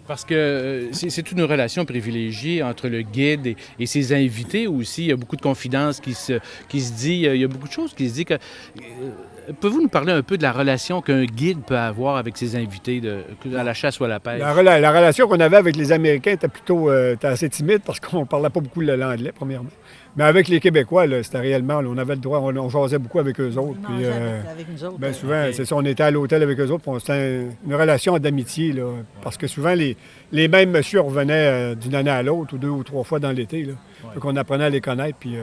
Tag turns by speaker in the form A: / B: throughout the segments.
A: Parce que c'est une relation privilégiée entre le guide et ses invités aussi. Il y a beaucoup de confidences qui se dit. Il y a beaucoup de choses qui se disent. Pouvez-vous nous parler un peu de la relation qu'un guide peut avoir avec ses invités, à la chasse ou à la pêche?
B: La relation qu'on avait avec les Américains était plutôt était assez timide parce qu'on ne parlait pas beaucoup l'anglais, premièrement. Mais avec les Québécois, là, c'était réellement, là, on avait le droit, on jasait beaucoup avec eux autres.
C: On mangeait avec nous autres.
B: Bien souvent,
A: OK.
B: c'est ça, on était à l'hôtel avec eux autres, puis c'était une relation d'amitié, là, parce que souvent, les mêmes messieurs revenaient d'une année à l'autre, ou 2 ou 3 fois dans l'été, là. Donc, on apprenait à les connaître, puis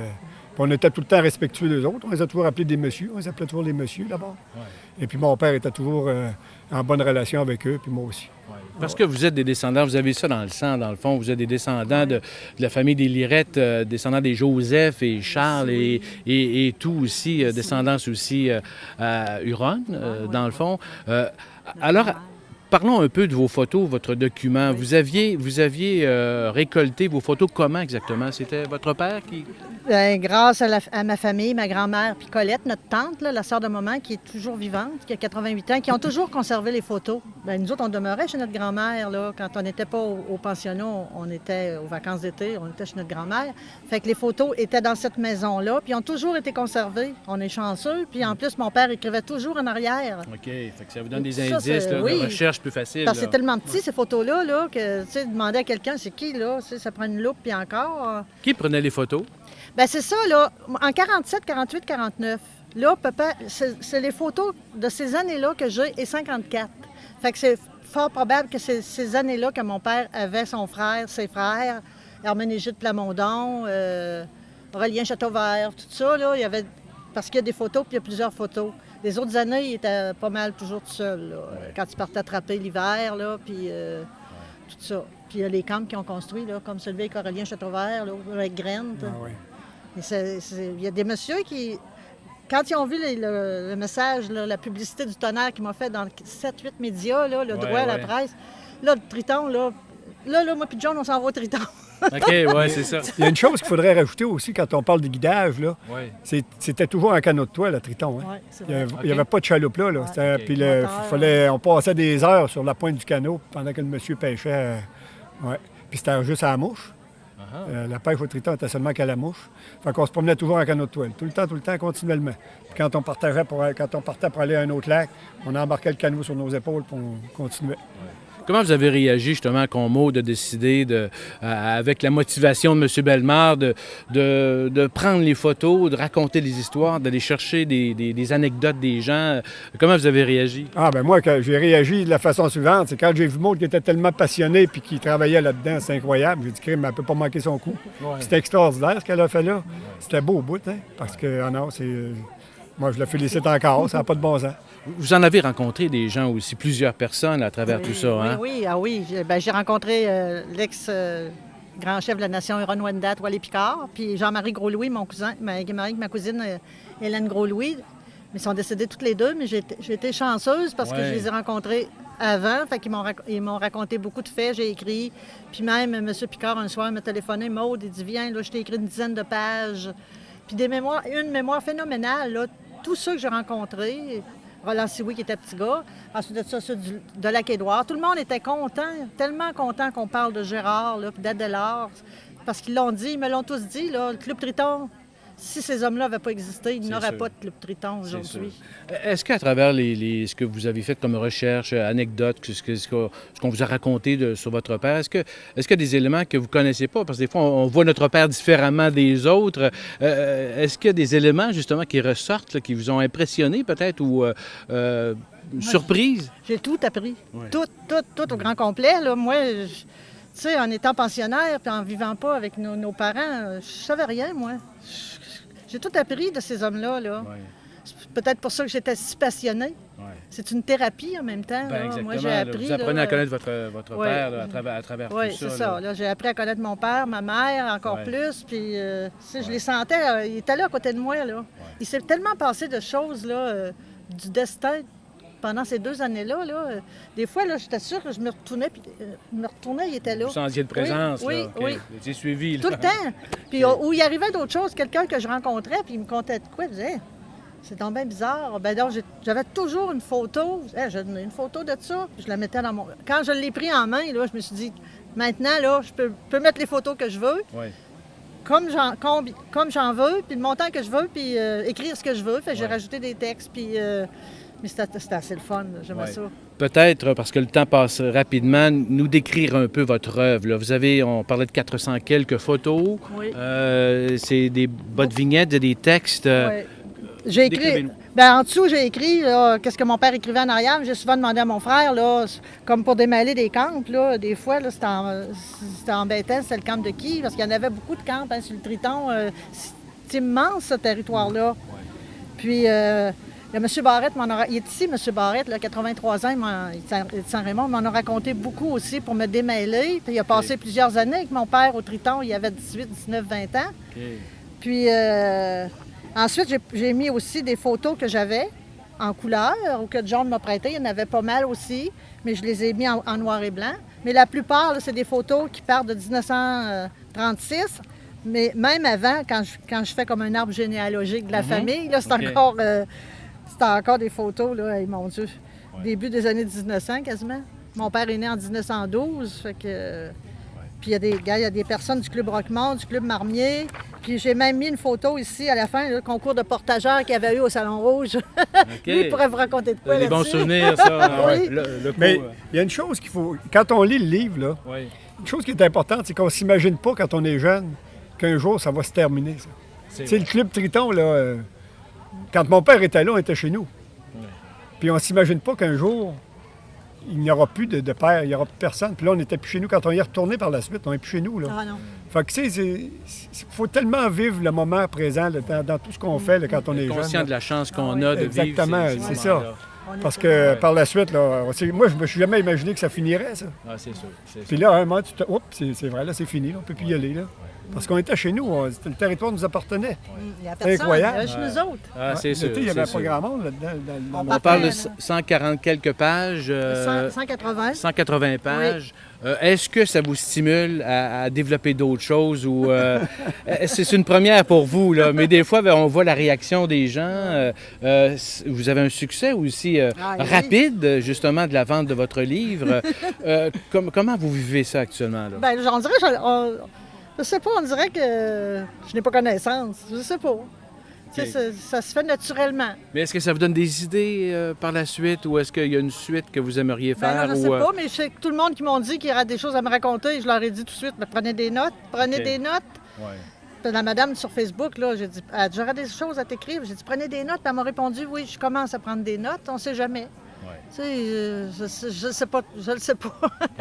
B: on était tout le temps respectueux d'eux autres. On les a toujours appelés des messieurs, on les appelait toujours les messieurs, d'abord. Et puis mon père était toujours en bonne relation avec eux, puis moi aussi.
A: Parce que vous êtes des descendants, vous avez ça dans le sang, dans le fond. Vous êtes des descendants de la famille des Lirettes, descendants des Joseph et Charles et tout aussi, descendance aussi à Huron, dans le fond. Alors, parlons un peu de vos photos, votre document. Vous aviez récolté vos photos comment exactement? C'était votre père qui...
C: Bien, grâce à ma famille, ma grand-mère, puis Colette, notre tante, là, la sœur de maman, qui est toujours vivante, qui a 88 ans, qui ont toujours conservé les photos. Bien, nous autres, on demeurait chez notre grand-mère. Là, quand on n'était pas au pensionnat, on était aux vacances d'été, on était chez notre grand-mère. Fait que les photos étaient dans cette maison-là, puis ont toujours été conservées. On est chanceux. Puis en plus, mon père écrivait toujours en arrière.
A: OK, fait que ça vous donne des
C: Ça,
A: indices,
C: c'est-
A: là,
C: oui.
A: de recherche plus facile.
C: Parce que
A: là.
C: c'est tellement petit, ces photos-là, là, que, tu sais, demander à quelqu'un, c'est qui, là, tu sais, ça prend une loupe, puis encore.
A: Qui prenait les photos?
C: Bien, c'est ça, là. En 47, 48, 49, là, papa, c'est les photos de ces années-là que j'ai et 54. Fait que c'est fort probable que c'est ces années-là que mon père avait son frère, ses frères, Herménégilde Plamondon, Aurélien Châteauvert, tout ça, là. Il y avait... Parce qu'il y a des photos, puis il y a plusieurs photos. Les autres années, il était pas mal toujours tout seul, là. Quand il partait attraper l'hiver, là, puis tout ça. Puis il y a les camps qui ont construit, là, comme celui avec Aurélien Châteauvert, là, avec Grant.
B: Ah, oui.
C: Et il y a des messieurs qui, quand ils ont vu le message, là, la publicité du tonnerre qu'il m'a fait dans 7-8 médias, là, le droit à la presse, là, le Triton, là, moi puis John, on s'en va au Triton.
A: OK, ouais, c'est ça.
B: Il y a une chose qu'il faudrait rajouter aussi quand on parle de guidage, là.
A: Ouais.
B: C'était toujours un canot de toit, le Triton. Hein?
C: Ouais, c'est
B: Il
C: vrai.
B: n'y avait pas de chaloupe là.
C: Ouais.
B: C'était-
A: OK.
B: Puis
C: Moteur.
B: on passait des heures sur la pointe du canot pendant que le monsieur pêchait. Ouais. Puis c'était juste à la mouche. La pêche au Triton était seulement qu'à la mouche. Fait qu'on se promenait toujours en canot de toile. Tout le temps, continuellement. Puis quand on partait pour aller à un autre lac, on embarquait le canot sur nos épaules puis on continuait.
A: Comment vous avez réagi justement quand Maud a décidé, avec la motivation de M. Bellemare, de prendre les photos, de raconter des histoires, d'aller chercher des anecdotes des gens? Comment vous avez réagi?
B: Ah ben moi, j'ai réagi de la façon suivante. C'est quand j'ai vu Maud qui était tellement passionnée puis qui travaillait là-dedans, c'est incroyable. J'ai dit, crime, elle ne peut pas manquer son coup. C'était extraordinaire ce qu'elle a fait là. C'était beau au bout, hein? Parce que, ah non, c'est... moi, je la félicite encore, ça n'a pas de bon sens.
A: Vous en avez rencontré des gens aussi, plusieurs personnes à travers tout ça, hein?
C: Oui, ah oui. J'ai rencontré l'ex-grand chef de la nation Huron-Wendat, Wally Picard, puis Jean-Marie Gros-Louis, mon cousin, ma cousine Hélène Gros-Louis. Ils sont décédés toutes les deux, mais j'ai été chanceuse parce que je les ai rencontrés avant. Fait qu'ils m'ont raconté beaucoup de faits, j'ai écrit. Puis même, M. Picard, un soir, m'a téléphoné. Maud, il dit, viens, là, je t'ai écrit une dizaine de pages. Puis une mémoire phénoménale, là. Tous ceux que j'ai rencontrés, Roland Sioui qui était petit gars, ensuite de ça, ceux de Lac-Édouard, tout le monde était content, tellement content qu'on parle de Gérard, là, puis d'Adélard, parce qu'ils l'ont dit, ils me l'ont tous dit, là, le Club Triton, si ces hommes-là n'avaient pas existé, il n'y aurait
A: sûr.
C: pas de Club Triton
A: C'est
C: aujourd'hui.
A: sûr. Est-ce qu'à travers ce que vous avez fait comme recherche, anecdotes, ce qu'on vous a raconté sur votre père, est-ce qu'il y a des éléments que vous ne connaissez pas? Parce que des fois, on voit notre père différemment des autres. Est-ce qu'il y a des éléments, justement, qui ressortent, là, qui vous ont impressionné peut-être ou surprise?
C: J'ai tout appris,
A: Ouais.
C: tout au grand complet. Là. Moi, tu sais, en étant pensionnaire puis en vivant pas avec nos parents, je savais rien, moi. J'ai tout appris de ces hommes-là. Là.
A: Ouais.
C: C'est peut-être pour ça que j'étais si passionnée.
A: Ouais.
C: C'est une thérapie en même temps.
A: Ben,
C: là.
A: exactement.
C: Moi, j'ai
A: là.
C: appris.
A: Vous apprenez
C: là,
A: à connaître votre
C: ouais.
A: père là, à travers
C: Oui,
A: tout ça.
C: c'est ça. Là, j'ai appris à connaître mon père, ma mère, encore
A: Ouais.
C: plus. Puis, tu sais, je les sentais. Il était là à côté de moi. Là. Il s'est tellement passé de choses là, du destin pendant ces 2 années-là. Là. Des fois, là, j'étais sûre que je me retournais, puis il était là.
A: Vous sentiez de présence,
C: Oui,
A: là.
C: oui, oui.
A: Vous étiez suivi, là.
C: Tout le temps. Puis où il arrivait d'autres choses, quelqu'un que je rencontrais, puis il me contait de quoi, il disait, C'est donc bien bizarre. Ben donc, j'avais toujours une photo. J'ai une photo de ça. Je la mettais dans mon... Quand je l'ai pris en main, là, je me suis dit, maintenant, là, je peux mettre les photos que je veux,
A: Oui.
C: comme j'en veux, puis le montant que je veux, puis écrire ce que je veux. Fait que j'ai rajouté des textes, puis... mais c'était assez le fun. J'aimais ça.
A: Peut-être, parce que le temps passe rapidement, nous décrire un peu votre œuvre. Là. Vous avez, on parlait de 400 quelques photos.
C: Oui.
A: C'est des bottes vignettes, des textes.
C: Ouais. J'ai écrit.
A: Décrivez-nous.
C: Ben, en dessous, j'ai écrit là, qu'est-ce que mon père écrivait en arrière. J'ai souvent demandé à mon frère, là, comme pour démêler des camps. Là, des fois, là, c'était embêtant, c'était le camp de qui? Parce qu'il y en avait beaucoup de camps sur le Triton. C'est immense, ce territoire-là. Puis, il y a M. Barrette, il est ici, M. Barrette, là, 83 ans, il est de Saint-Raymond, il m'en a raconté beaucoup aussi pour me démêler. Puis, il a passé plusieurs années avec mon père au Triton. Il avait 18, 19, 20 ans.
A: Okay.
C: Puis... ensuite, j'ai mis aussi des photos que j'avais en couleur ou que John m'a prêté. Il y en avait pas mal aussi, mais je les ai mis en noir et blanc. Mais la plupart, là, c'est des photos qui partent de 1936. Mais même avant, quand je fais comme un arbre généalogique de la famille, là, c'est encore des photos, là, hey, mon Dieu, début des années 1900 quasiment. Mon père est né en 1912, fait que... Puis il y a des personnes du Club Roquemort, du Club Marmier. Puis j'ai même mis une photo ici à la fin, le concours de portageurs qu'il y avait eu au Salon Rouge. Lui, il pourrait vous raconter de quoi
A: Des
C: là-dessus.
A: bons souvenirs, ça.
C: Oui.
B: Mais il y a une chose qu'il faut... Quand on lit le livre, là,
A: Oui.
B: une chose qui est importante, c'est qu'on ne s'imagine pas quand on est jeune qu'un jour, ça va se terminer, ça. C'est le Club Triton, là. Quand mon père était là, on était chez nous.
A: Oui.
B: Puis on ne s'imagine pas qu'un jour, il n'y aura plus de père, il n'y aura plus personne. Puis là, on n'était plus chez nous. Quand on y est retourné par la suite, on n'est plus chez nous, là.
C: Ah non.
B: Fait que, tu sais, il faut tellement vivre le moment présent là, dans tout ce qu'on fait là, quand on est jeune.
A: Conscient
B: là.
A: de la chance qu'on a de
B: Exactement,
A: vivre
B: c'est
A: moments-là.
B: ça. Parce que par la suite, là, moi, je me suis jamais imaginé que ça finirait, ça.
A: Ah, c'est sûr.
B: Puis là, à un moment, oups, c'est vrai, là, c'est fini, là, on ne peut plus y aller, là. Parce qu'on était chez nous, le territoire nous appartenait.
C: Il y a
B: C'est
C: personne,
B: incroyable.
C: il y a juste nous autres.
A: Ah, c'est sûr.
B: L'été, il y avait
A: c'est
B: pas
A: sûr.
B: grand monde là-dedans.
C: On
A: On parle de
C: là.
A: 140 quelques pages.
C: 180.
A: 180 pages. Est-ce que ça vous stimule à développer d'autres choses ou c'est une première pour vous là, mais des fois on voit la réaction des gens. Vous avez un succès aussi
C: oui.
A: rapide justement de la vente de votre livre. Comment vous vivez ça actuellement là?
C: Ben, on dirait, je sais pas, on dirait que je n'ai pas connaissance. Je sais pas. Tu sais, ça se fait naturellement.
A: Mais est-ce que ça vous donne des idées par la suite ou est-ce qu'il y a une suite que vous aimeriez
C: Ben
A: faire?
C: là, je sais pas, mais je sais que tout le monde qui m'ont dit qu'il y aurait des choses à me raconter, je leur ai dit tout de suite, ben, prenez des notes, des notes.
A: Ouais.
C: Puis la madame sur Facebook, là, j'ai dit, j'aurais des choses à t'écrire. J'ai dit, prenez des notes. Puis elle m'a répondu, oui, je commence à prendre des notes, on sait jamais. Tu sais, je sais pas, je le sais pas.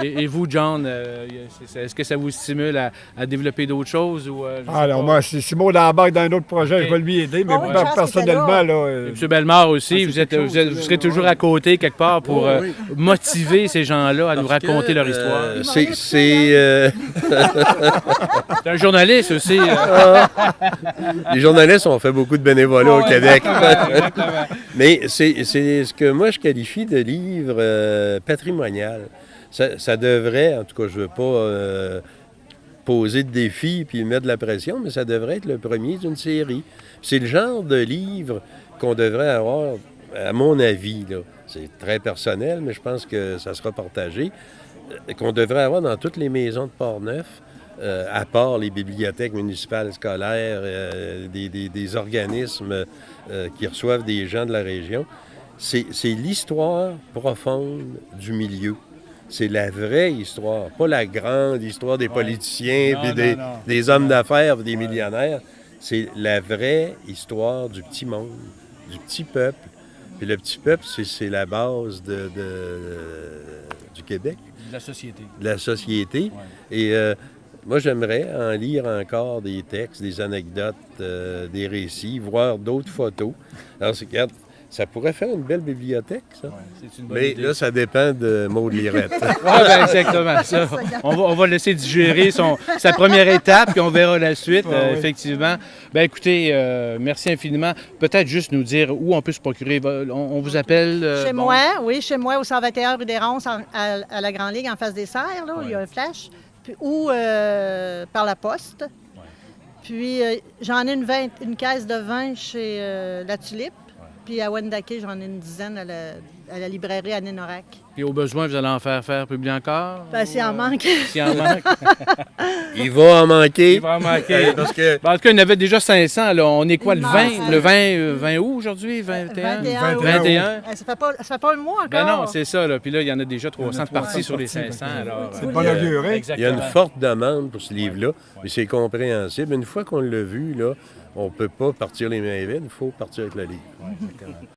A: Et vous, John, est-ce que ça vous stimule à développer d'autres choses? Ou, je sais
B: Alors,
A: pas?
B: moi, si Simon d'embarque dans un autre projet,
A: Ok.
B: je vais lui aider. Mais
C: Ah oui,
B: moi,
C: je pense
B: personnellement, là.
A: M. Bellemare aussi,
B: c'est
A: vous
B: quelque chose,
A: vous serez toujours à côté quelque part pour
D: Oui.
A: motiver ces gens-là à nous
D: Parce
A: raconter
D: que,
A: leur histoire.
D: C'est
A: C'est un journaliste aussi.
D: les journalistes ont fait beaucoup de bénévolat au Québec.
A: Exactement.
D: Mais c'est ce que moi je qualifie de livre patrimonial. Ça devrait, en tout cas, je ne veux pas poser de défi puis mettre de la pression, mais ça devrait être le premier d'une série. C'est le genre de livre qu'on devrait avoir, à mon avis, là. C'est très personnel, mais je pense que ça sera partagé, qu'on devrait avoir dans toutes les maisons de Port-Neuf, à part les bibliothèques municipales scolaires, des organismes qui reçoivent des gens de la région. C'est l'histoire profonde du milieu. C'est la vraie histoire, pas la grande histoire des politiciens,
A: Non,
D: puis
A: non.
D: des hommes d'affaires, puis des millionnaires. C'est la vraie histoire du petit monde, du petit peuple. Puis le petit peuple, c'est la base du Québec,
A: De la société.
D: de la société. Et moi, j'aimerais en lire encore des textes, des anecdotes, des récits, voir d'autres photos. Alors, regarde, ça pourrait faire une belle bibliothèque, ça.
A: C'est une bonne
D: Mais
A: idée.
D: là, ça dépend de Maud Lirette.
A: Ouais, ben, exactement ça. On va laisser digérer sa première étape, puis on verra la suite, effectivement. Ben écoutez, merci infiniment. Peut-être juste nous dire où on peut se procurer. On vous appelle...
C: Chez
A: bon,
C: moi, oui, chez moi, au 121 rue des Ronces, à la Grande Ligue, en face des Serres, là, où il y a un flash. Puis, ou par la poste. Puis, j'en ai une caisse de vin chez La Tulipe. Puis à Wendake, j'en ai une dizaine à la librairie à Nénorac.
A: Puis au besoin, vous allez en faire publier encore?
C: Ben, s'il en manque.
A: S'il en manque.
D: Il va en manquer.
A: Il va en manquer.
D: Parce que
A: Ben, en tout cas, il y en avait déjà 500. Là. On est quoi, le
C: Il
A: 20?
C: manque.
A: Le 20 août aujourd'hui? 21?
C: 21.
A: 21.
C: Ça fait pas le mois encore.
A: Ben non, c'est ça. Là. Puis là, il y en a déjà
B: Il y en a
A: 300 de partis
B: 300
A: sur les
B: partis,
A: 500.
B: fait que
A: Alors,
B: c'est de bonne augure, hein?
D: il y a
A: Exactement.
D: une forte demande pour ce livre-là, mais c'est compréhensible. Une fois qu'on l'a vu, là, on ne peut pas partir les mains vides, il faut partir avec le livre.
A: Ouais, exactement.